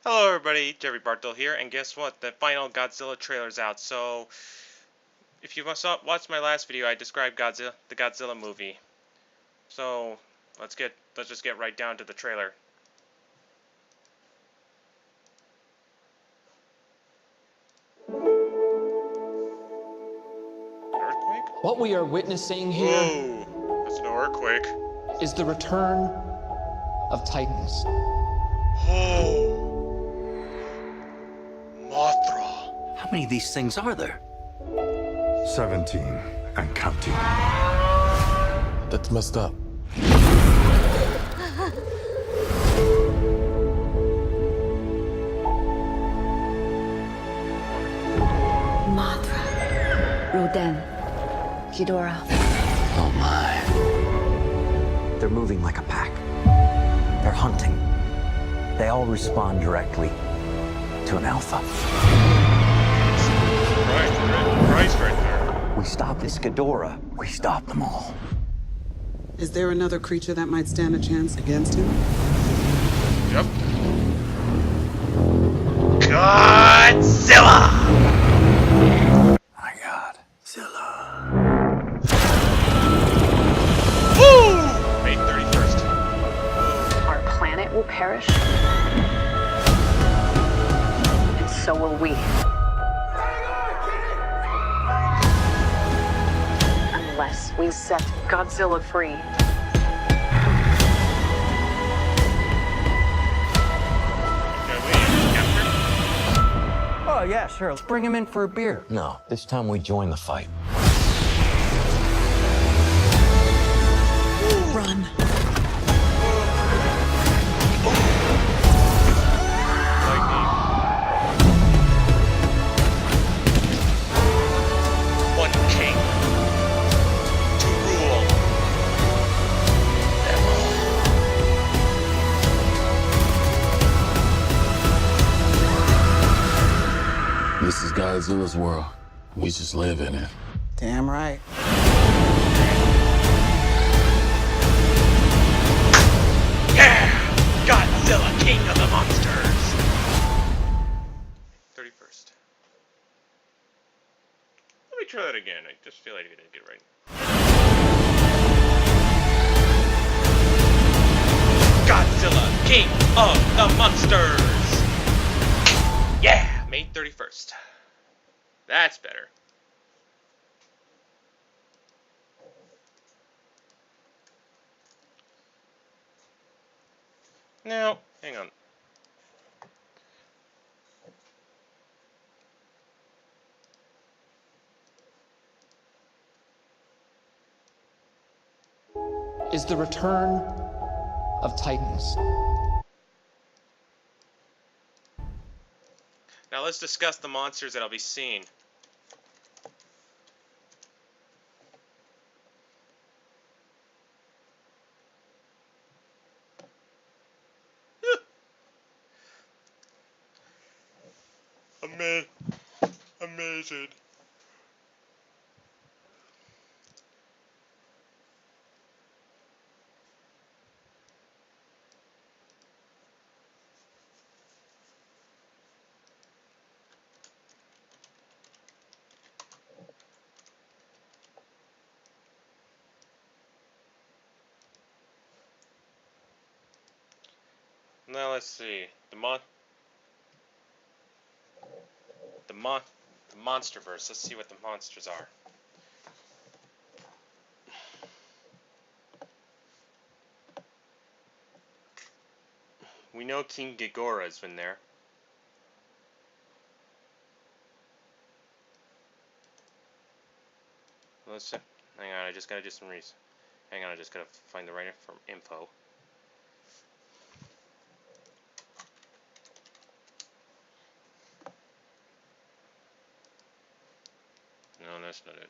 Hello everybody, Jerry Bartle here, and guess what? The final Godzilla trailer's out. So, if you watched my last video, I described the Godzilla movie. So, let's just get right down to the trailer. An earthquake? What we are witnessing here Whoa, that's no earthquake. is the return of Titans. Oh, Mothra. How many of these things are there? 17 and counting. That's messed up. Mothra, Rodan, Ghidorah. Oh my. They're moving like a pack. They're hunting. They all respond directly to an alpha. Christ right there. We stop this Ghidorah, we stop them all. Is there another creature that might stand a chance against him? Yep. Godzilla! My God. Zilla. Woo! May 31st. Our planet will perish, and so will we. Unless we set Godzilla free. Oh, yeah, sure. Let's bring him in for a beer. No, this time we join the fight. Run. One king to rule them all. This is Godzilla's world. We just live in it. Damn right. Yeah! Godzilla, king of the monsters! 31st. Let me try that again. I just feel like I didn't get it right. Godzilla, king of the monsters! Yeah! May 31st. That's better. Now, hang on. Is the return of Titans. Now let's discuss the monsters that'll be seen. Amazing. Now let's see. The MonsterVerse. Let's see what the monsters are. We know King Ghidorah's been there. Let's hang on. I just gotta do some research. Hang on. I just gotta find the right info. No, that's not it.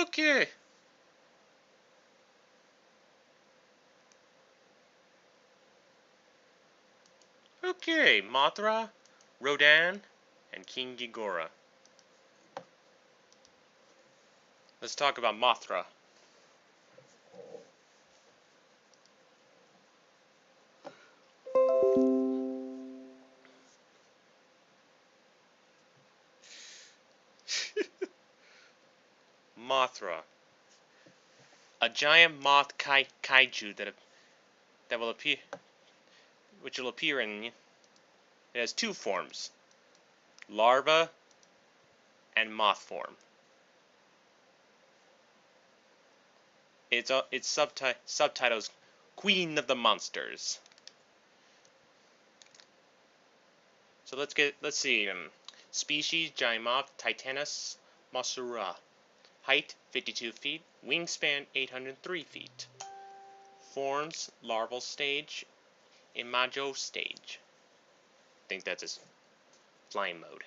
Okay. Okay, Mothra, Rodan, and King Ghidorah. Let's talk about Mothra. Mothra, a giant moth kaiju that will appear, which will appear in. It has two forms: larva and moth form. Its subtitles: Queen of the Monsters. So let's see. Species: giant moth, Titanus mossura. Height: 52 feet. Wingspan: 803 feet. Forms: larval stage, imago stage. I think that's its flying mode.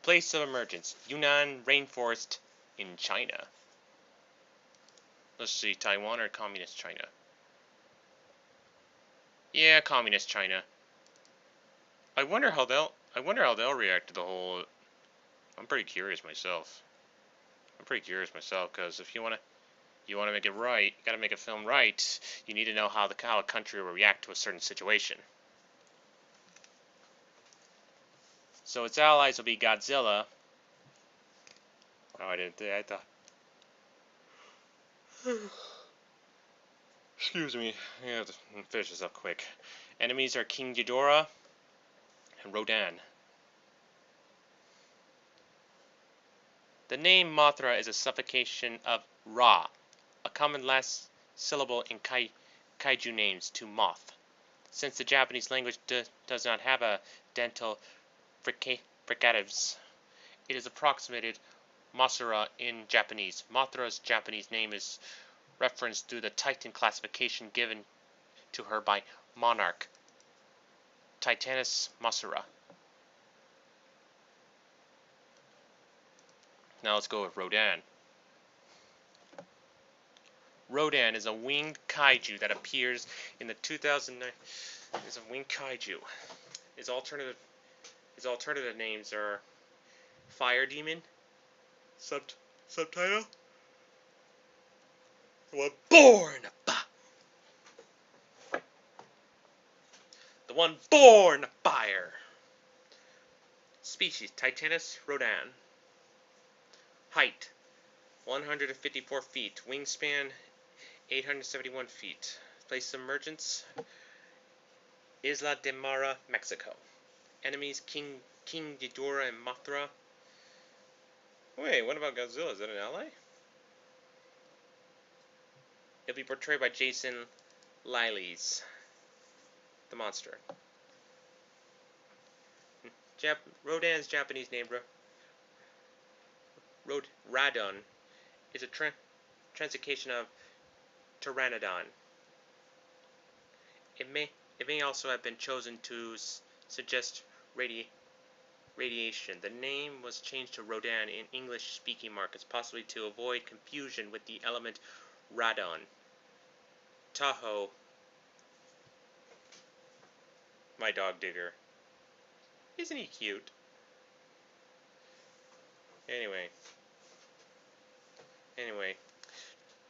Place of emergence: Yunnan rainforest in China. Let's see, Taiwan or Communist China? Yeah, Communist China. I wonder how they'll react to the whole. I'm pretty curious myself. Because if you wanna make it right, you gotta make a film right. You need to know how a country will react to a certain situation. So its allies will be Godzilla. Oh, I thought. Excuse me. I have to finish this up quick. Enemies are King Ghidorah and Rodan. The name Mothra is a suffocation of Ra, a common last syllable in kaiju names to moth. Since the Japanese language does not have a dental fricatives, it is approximated Mothra in Japanese. Mothra's Japanese name is referenced through the Titan classification given to her by Monarch, Titanus mossura. Now let's go with Rodan. Rodan is a winged kaiju that appears in the 2009. Is a winged kaiju. His alternative names are Fire Demon. Subtitle: The one born of fire. Species: Titanus Rodan. Height: 154 feet. Wingspan: 871 feet. Place of emergence: Isla de Mara, Mexico. Enemies: King Ghidorah and Mothra. Wait, what about Godzilla? Is that an ally? It'll be portrayed by Jason Liles, the monster. Rodan's Japanese name, Radon, is a translocation of Pteranodon. It may also have been chosen to suggest radiation. The name was changed to Rodan in English-speaking markets, possibly to avoid confusion with the element radon. Tahoe, my dog Digger. Isn't he cute? Anyway,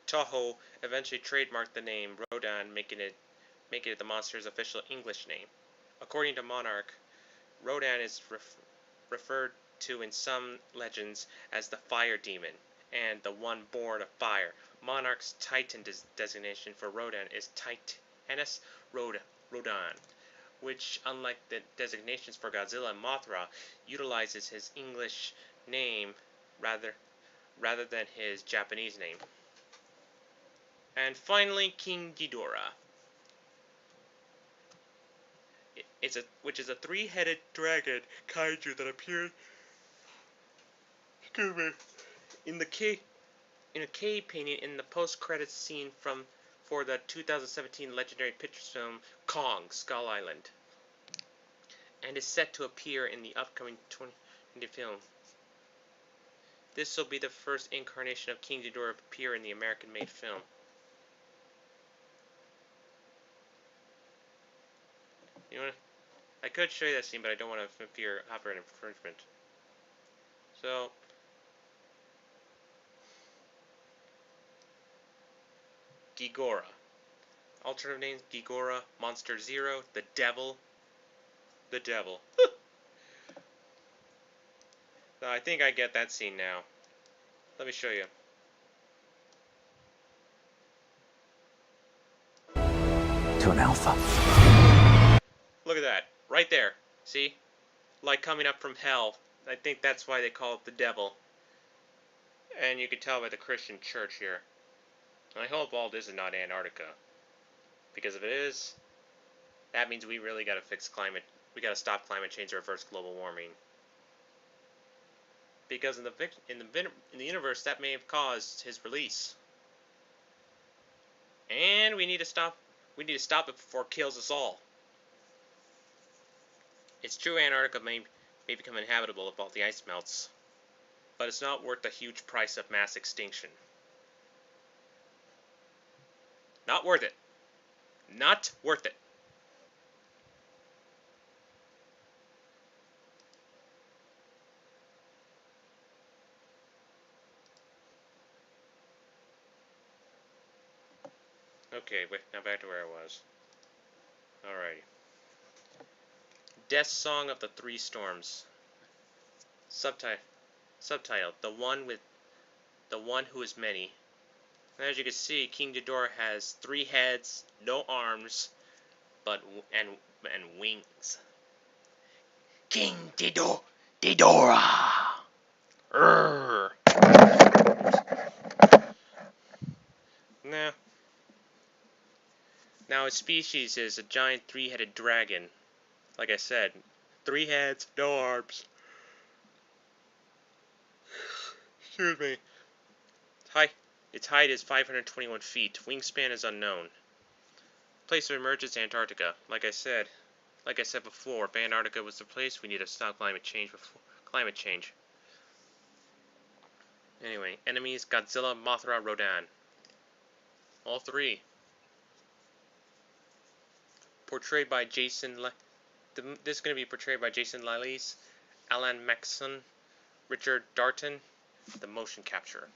Toho eventually trademarked the name Rodan, making it the monster's official English name. According to Monarch, Rodan is referred to in some legends as the Fire Demon and the one born of fire. Monarch's Titan designation for Rodan is Titanus Rodan, which, unlike the designations for Godzilla and Mothra, utilizes his English name rather than his Japanese name. And finally, King Ghidorah, which is a three-headed dragon kaiju that appeared in a cave painting in the post-credits scene from for the 2017 legendary picture film Kong: Skull Island, and is set to appear in the upcoming 2020 film. This will be the first incarnation of King Ghidorah to appear in the American-made film. You know, I could show you that scene, but I don't want to fear copyright infringement. So, Ghidorah. Alternative names: Ghidorah, Monster Zero, the Devil. The Devil. So I think I get that scene now. Let me show you. To an alpha. Look at that. Right there. See? Like coming up from hell. I think that's why they call it the Devil. And you can tell by the Christian church here. I hope all this is not Antarctica. Because if it is, that means we really gotta fix climate. We gotta stop climate change or reverse global warming. Because in the universe, that may have caused his release. And we need to stop. We need to stop it before it kills us all. It's true Antarctica may become inhabitable if all the ice melts, but it's not worth the huge price of mass extinction. Not worth it. Not worth it. Okay, wait, now back to where I was. Alrighty. Death Song of the Three Storms. Subtitle: The One Who Is Many. And as you can see, King Ghidorah has 3 heads, no arms, and wings. King Ghidorah. Urgh. Now its species is a giant 3-headed dragon. Like I said, 3 heads, no arms. Excuse me. Its height is 521 feet. Wingspan is unknown. Place of emergence: Antarctica. Like I said before, if Antarctica was the place, we need to stop climate change. Anyway, enemies: Godzilla, Mothra, Rodan. All 3. Portrayed by Jason. This is going to be portrayed by Jason Liles, Alan Maxson, Richard Darton, the motion capture.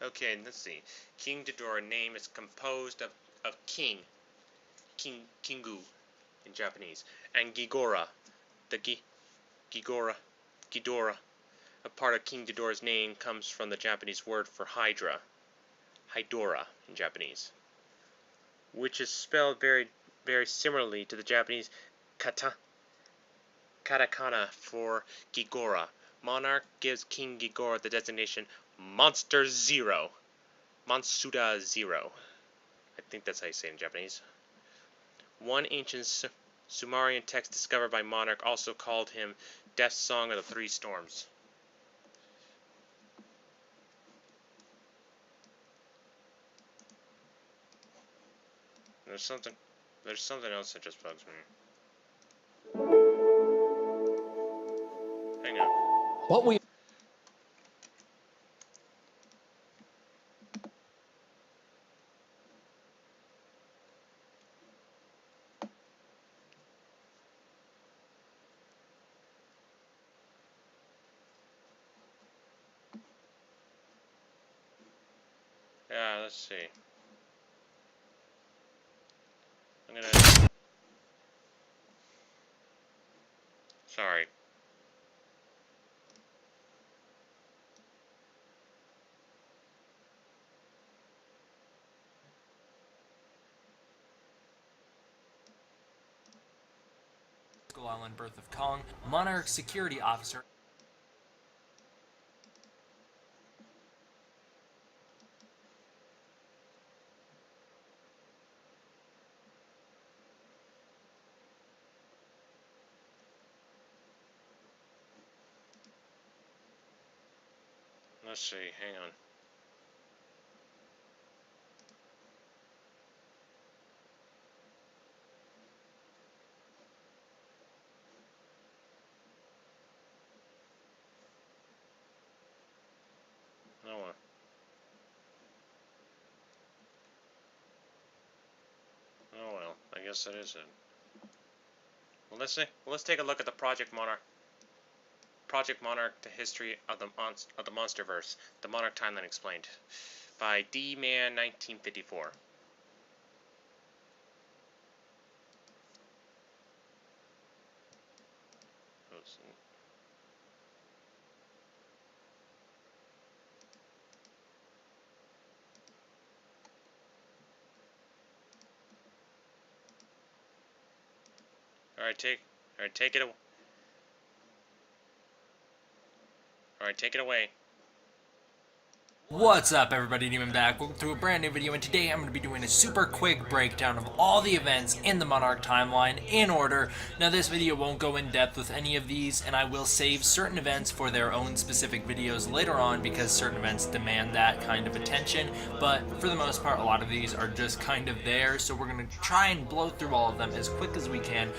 Okay, let's see. King Ghidorah name is composed of King, Kingu in Japanese, and Ghidorah, Ghidorah. A part of King Ghidorah's name comes from the Japanese word for Hydra, Hydora in Japanese, which is spelled very, very similarly to the Japanese katakana for Ghidorah. Monarch gives King Ghidorah the designation Monster Zero. Monsuda Zero. I think that's how you say it in Japanese. One ancient Sumerian text discovered by Monarch also called him Death Song of the Three Storms. There's something else that just bugs me. Hang on. What we Yeah, let's see. I'm gonna... Sorry. Skull Island birth of Kong, Monarch security officer. Let's see, hang on. Oh well. Oh well, I guess that is it. Well, let's see. Let's take a look at the Project Monarch. Project Monarch: The History of the MonsterVerse. The Monarch Timeline Explained, by D-Man 1954. Take it. Alright, take it away. What's up, everybody? Demon back. Welcome to a brand new video, and today I'm going to be doing a super quick breakdown of all the events in the Monarch timeline in order. Now, this video won't go in depth with any of these, and I will save certain events for their own specific videos later on because certain events demand that kind of attention. But for the most part, a lot of these are just kind of there, so we're going to try and blow through all of them as quick as we can.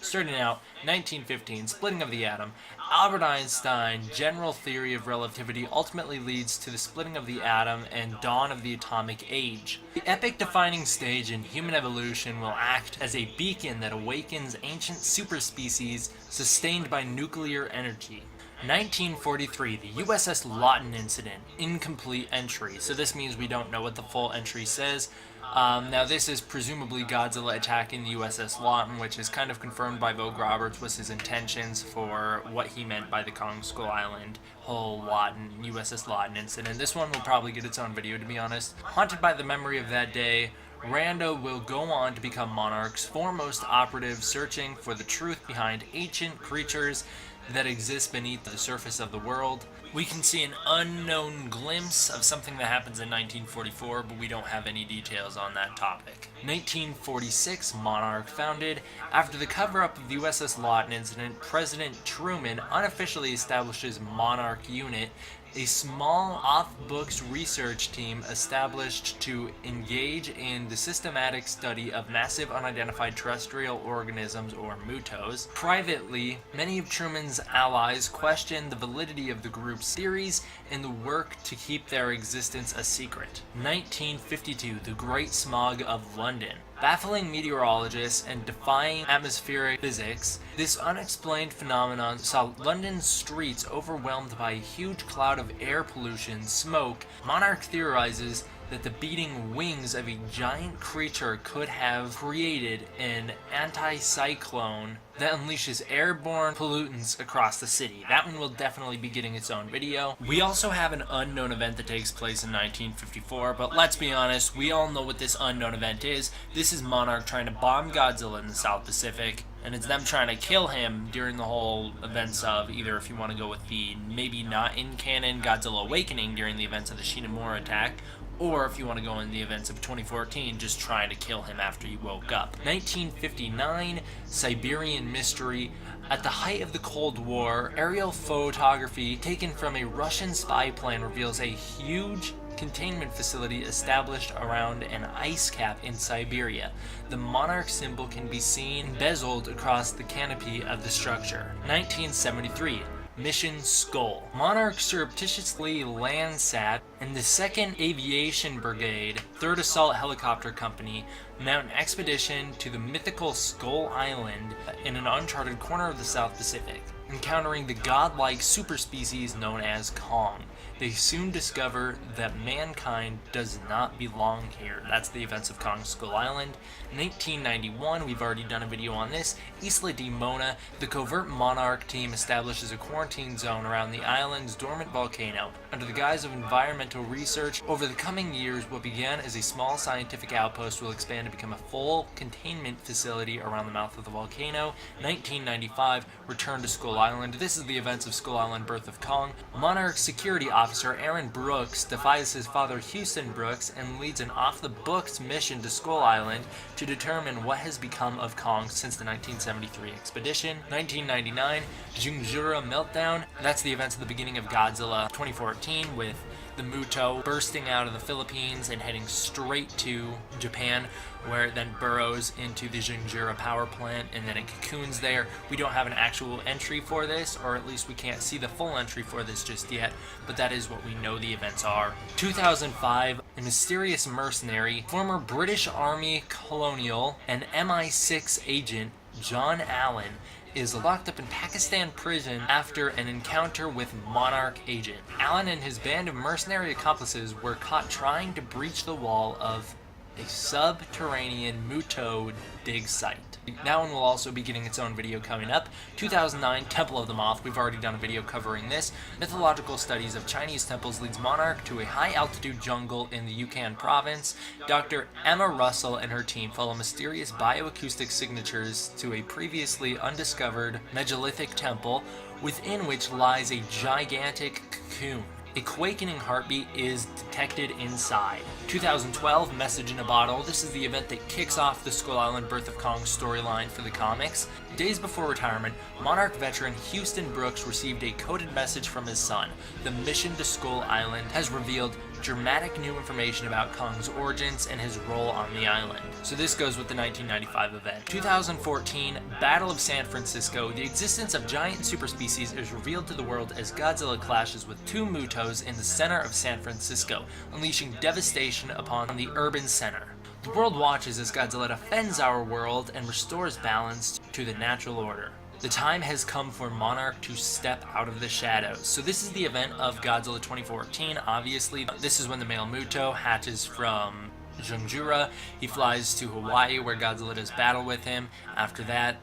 Starting out, 1915, splitting of the atom. Albert Einstein, general theory of relativity ultimately leads to the splitting of the atom and dawn of the atomic age. The epoch-defining stage in human evolution will act as a beacon that awakens ancient superspecies sustained by nuclear energy. 1943, the USS Lawton incident, incomplete entry, so this means we don't know what the full entry says. Now this is presumably Godzilla attacking the USS Lawton, which is kind of confirmed by Vogue Roberts was his intentions for what he meant by the Kong Skull Island whole USS Lawton incident. This one will probably get its own video, to be honest. Haunted by the memory of that day, Rando will go on to become Monarch's foremost operative, searching for the truth behind ancient creatures that exist beneath the surface of the world. We can see an unknown glimpse of something that happens in 1944, but we don't have any details on that topic. 1946, Monarch founded. After the cover-up of the USS Lawton incident, President Truman unofficially establishes Monarch Unit, a small off-books research team established to engage in the systematic study of massive unidentified terrestrial organisms, or MUTOs. Privately, many of Truman's allies questioned the validity of the group's theories and the work to keep their existence a secret. 1952, the Great Smog of London. Baffling meteorologists and defying atmospheric physics, this unexplained phenomenon saw London's streets overwhelmed by a huge cloud of air pollution, smoke. Monarch theorizes that the beating wings of a giant creature could have created an anticyclone that unleashes airborne pollutants across the city. That one will definitely be getting its own video. We also have an unknown event that takes place in 1954, but let's be honest, we all know what this unknown event is. This is Monarch trying to bomb Godzilla in the South Pacific, and it's them trying to kill him during the whole events of, either if you want to go with the maybe not in canon Godzilla Awakening during the events of the Shinomura attack, or if you want to go in the events of 2014, just trying to kill him after he woke up. 1959, Siberian Mystery. At the height of the Cold War, aerial photography taken from a Russian spy plane reveals a huge containment facility established around an ice cap in Siberia. The Monarch symbol can be seen embezzled across the canopy of the structure. 1973. Mission Skull. Monarch surreptitiously Landsat and the 2nd Aviation Brigade, 3rd Assault Helicopter Company, mount an expedition to the mythical Skull Island in an uncharted corner of the South Pacific, encountering the godlike superspecies known as Kong. They soon discover that mankind does not belong here. That's the events of Kong Skull Island. 1991, we've already done a video on this. Isla de Mona, the covert Monarch team establishes a quarantine zone around the island's dormant volcano. Under the guise of environmental research, over the coming years, what began as a small scientific outpost will expand to become a full containment facility around the mouth of the volcano. 1995, return to Skull Island. This is the events of Skull Island: Birth of Kong. Monarch security officers officer Aaron Brooks defies his father Houston Brooks and leads an off-the-books mission to Skull Island to determine what has become of Kong since the 1973 expedition. 1999, Jungjura Meltdown. That's the events at the beginning of Godzilla 2014, with the Muto bursting out of the Philippines and heading straight to Japan, where it then burrows into the Jungjura power plant and then it cocoons there. We don't have an actual entry for this, or at least we can't see the full entry for this just yet, but that is what we know the events are. 2005, a mysterious mercenary, former British Army colonial, and MI6 agent, John Allen, is locked up in Pakistan prison after an encounter with Monarch agent. Allen and his band of mercenary accomplices were caught trying to breach the wall of a subterranean Muto dig site. That one will also be getting its own video coming up. 2009, Temple of the Moth. We've already done a video covering this. Mythological studies of Chinese temples leads Monarch to a high-altitude jungle in the Yukon province. Dr. Emma Russell and her team follow mysterious bioacoustic signatures to a previously undiscovered megalithic temple, within which lies a gigantic cocoon. A quakening heartbeat is detected inside. 2012, Message in a Bottle. This is the event that kicks off the Skull Island Birth of Kong storyline for the comics. Days before retirement, Monarch veteran Houston Brooks received a coded message from his son. The mission to Skull Island has revealed dramatic new information about Kong's origins and his role on the island. So this goes with the 1995 event. 2014, Battle of San Francisco. The existence of giant superspecies is revealed to the world as Godzilla clashes with two Mutos in the center of San Francisco, unleashing devastation upon the urban center. The world watches as Godzilla defends our world and restores balance to the natural order. The time has come for Monarch to step out of the shadows. So this is the event of Godzilla 2014, obviously. This is when the male Muto hatches from Jungjura. He flies to Hawaii, where Godzilla does battle with him. After that,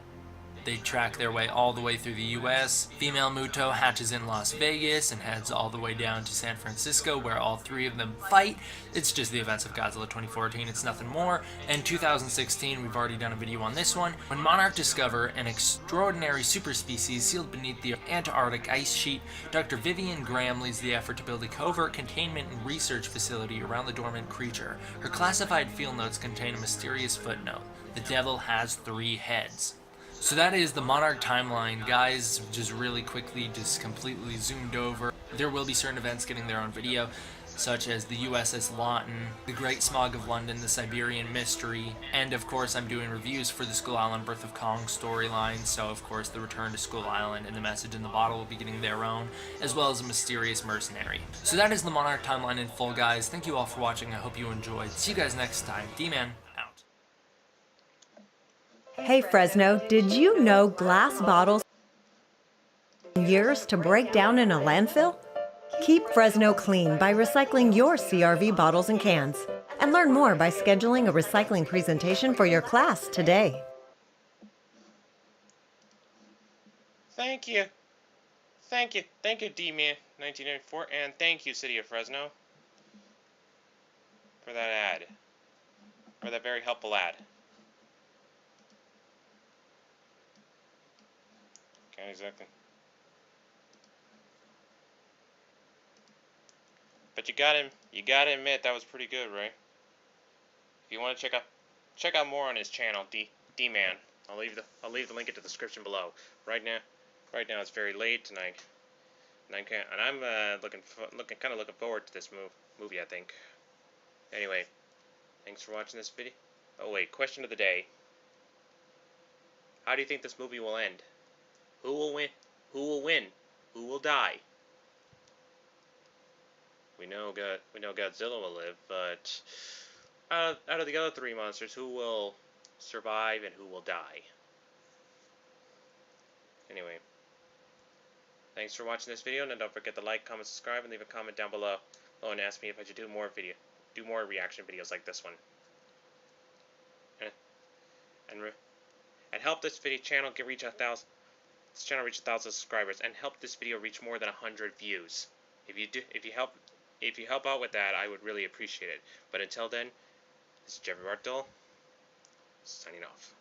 they track their way all the way through the US. Female Muto hatches in Las Vegas and heads all the way down to San Francisco, where all three of them fight. It's just the events of Godzilla 2014, it's nothing more. And 2016, we've already done a video on this one. When Monarch discover an extraordinary superspecies sealed beneath the Antarctic ice sheet, Dr. Vivian Graham leads the effort to build a covert containment and research facility around the dormant creature. Her classified field notes contain a mysterious footnote: the devil has 3 heads. So that is the Monarch timeline, guys. Just really quickly, just completely zoomed over. There will be certain events getting their own video, such as the USS Lawton, the Great Smog of London, the Siberian Mystery, and of course I'm doing reviews for the Skull Island Birth of Kong storyline, so of course the Return to Skull Island and the Message in the Bottle will be getting their own, as well as a Mysterious Mercenary. So that is the Monarch timeline in full, guys. Thank you all for watching. I hope you enjoyed. See you guys next time. D-Man. Hey Fresno, did you know glass bottles take years to break down in a landfill? Keep Fresno clean by recycling your CRV bottles and cans. And learn more by scheduling a recycling presentation for your class today. Thank you. Thank you, D-Man 1994, and thank you, City of Fresno, for that ad. For that very helpful ad. Okay, exactly. But you gotta admit that was pretty good, right? If you want to check out more on his channel, D-Man. I'll leave the link in the description below. Right now it's very late tonight, and I'm looking forward to this movie. I think. Anyway, thanks for watching this video. Oh wait, question of the day. How do you think this movie will end? Who will win? Who will win? Who will die? We know Godzilla will live, but out of the other 3 monsters, who will survive and who will die? Anyway, thanks for watching this video, and don't forget to like, comment, subscribe, and leave a comment down below. Oh, and ask me if I should do more reaction videos like this one. And help this video channel reach 1,000. This channel reach 1,000 subscribers, and help this video reach more than 100 views. If you help out with that, I would really appreciate it. But until then, this is Jeffrey Bartol, signing off.